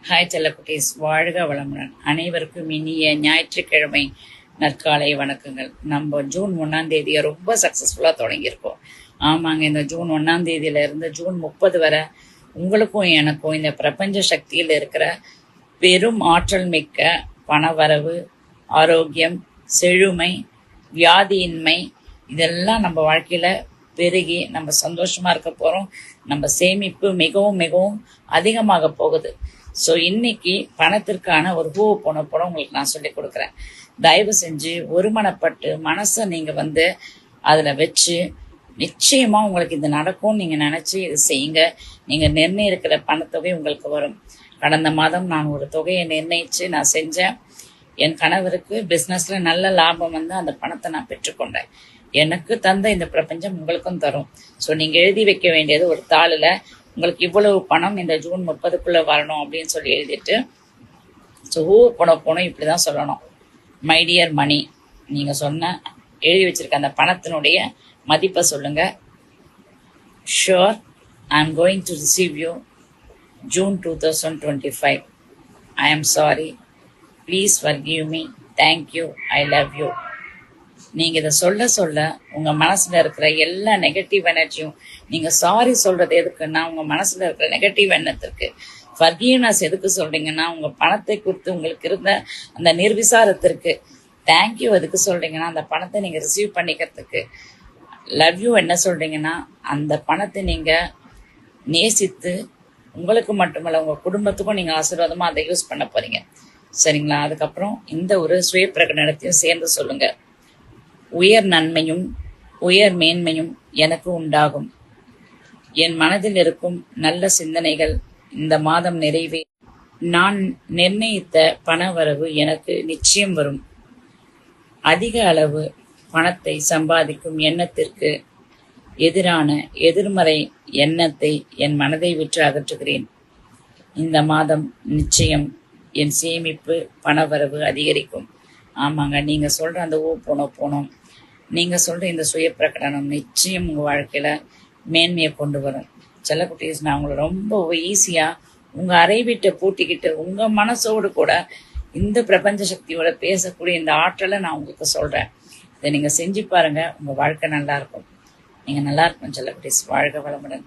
Hi செல்லக்குட்டீஸ், வாழ்க வளமுடன். அனைவருக்கும் இனிய ஞாயிற்றுக்கிழமை நற்காலை வணக்கங்கள். நம்ம ஜூன் 1ஆம் தேதியை ரொம்ப சக்ஸஸ்ஃபுல்லாக தொடங்கியிருக்கோம். ஆமாங்க, இந்த ஜூன் 1ஆம் தேதியிலிருந்து ஜூன் 30 வரை உங்களுக்கும் எனக்கும் இந்த பிரபஞ்ச சக்தியில் இருக்கிற பெரும் ஆற்றல் மிக்க பணவரவு, ஆரோக்கியம், செழுமை, வியாதியின்மை இதெல்லாம் நம்ம வாழ்க்கையில் பெருகி நம்ம சந்தோஷமாக இருக்க போகிறோம். நம்ம சேமிப்பு மிகவும் மிகவும் அதிகமாக போகுது. ஸோ இன்னைக்கு பணத்திற்கான ஒரு பூ போன படம் உங்களுக்கு நான் சொல்லி கொடுக்குறேன். தயவு செஞ்சு ஒருமனப்பட்டு மனசை நீங்கள் அதில் வச்சு நிச்சயமாக உங்களுக்கு இது நடக்கும்னு நீங்கள் நினச்சி இது செய்யுங்க. நீங்கள் நிர்ணயிக்கிற பணத்தொகை உங்களுக்கு வரும். கடந்த மாதம் நான் ஒரு தொகையை நிர்ணயித்து நான் செஞ்சேன். என் கணவருக்கு பிஸ்னஸில் நல்ல லாபம் அந்த பணத்தை நான் பெற்றுக்கொண்டேன். எனக்கு தந்த இந்த பிரபஞ்சம் உங்களுக்கும் தரும். ஸோ நீங்கள் எழுதி வைக்க வேண்டியது ஒரு தாளில் உங்களுக்கு இவ்வளவு பணம் இந்த ஜூன் 30க்குள்ளே வரணும் அப்படின்னு சொல்லி எழுதிட்டு, ஸோ போனோம் இப்படி தான் சொல்லணும். மை டியர் மணி, நீங்கள் எழுதி வச்சிருக்க அந்த பணத்தினுடைய மதிப்பை சொல்லுங்கள். Sure, I am going to receive you June 2025. I am sorry, please forgive me, thank you, I love you. நீங்கள் இதை சொல்ல உங்கள் மனசில் இருக்கிற எல்லா நெகட்டிவ் எனர்ஜியும், நீங்கள் சாரி சொல்கிறது எதுக்குன்னா உங்கள் மனசில் இருக்கிற நெகட்டிவ் எண்ணத்திற்கு, ஃபர்கிவ்னஸ் எதுக்கு சொல்கிறீங்கன்னா உங்கள் பணத்தை கொடுத்து உங்களுக்கு இருந்த அந்த நிர்விசாரத்திற்கு, தேங்க்யூ எதுக்கு சொல்கிறீங்கன்னா அந்த பணத்தை நீங்கள் ரிசீவ் பண்ணிக்கிறதுக்கு, லவ் யூ என்ன சொல்கிறீங்கன்னா அந்த பணத்தை நீங்கள் நேசித்து உங்களுக்கு மட்டுமல்ல உங்கள் குடும்பத்துக்கும் நீங்கள் ஆசீர்வாதமாக அதை யூஸ் பண்ண போகிறீங்க. சரிங்களா? அதுக்கப்புறம் இந்த ஒரு சுய பிரகடனத்தையும் சேர்ந்து சொல்லுங்கள். உயர் நன்மையும் உயர் மேன்மையும் எனக்கு உண்டாகும். என் மனதில் இருக்கும் நல்ல சிந்தனைகள் இந்த மாதம் நிறைவே. நான் நிர்ணயித்த பணவரவு எனக்கு நிச்சயம் வரும். அதிக அளவு பணத்தை சம்பாதிக்கும் எண்ணத்திற்கு எதிரான எதிர்மறை எண்ணத்தை என் மனதை விட்டு அகற்றுகிறேன். இந்த மாதம் நிச்சயம் என் சேமிப்பு பணவரவு அதிகரிக்கும். ஆமாங்க, நீங்கள் சொல்கிற அந்த போனோம் நீங்கள் சொல்கிற இந்த சுய பிரகடனம் நிச்சயம் உங்கள் வாழ்க்கையில் மேன்மையை கொண்டு வரும். செல்லக்குட்டீஸ், நான் உங்களை ரொம்ப ஈஸியாக உங்கள் அறை வீட்டை பூட்டிக்கிட்டு உங்கள் மனசோடு கூட இந்த பிரபஞ்ச சக்தியோட பேசக்கூடிய இந்த ஆற்றலை நான் உங்களுக்கு சொல்கிறேன். இதை நீங்கள் செஞ்சு பாருங்கள், உங்கள் வாழ்க்கை நல்லாயிருக்கும். நீங்கள் நல்லா இருக்கும் செல்லக்குட்டீஸ். வாழ்க வளமுடன்.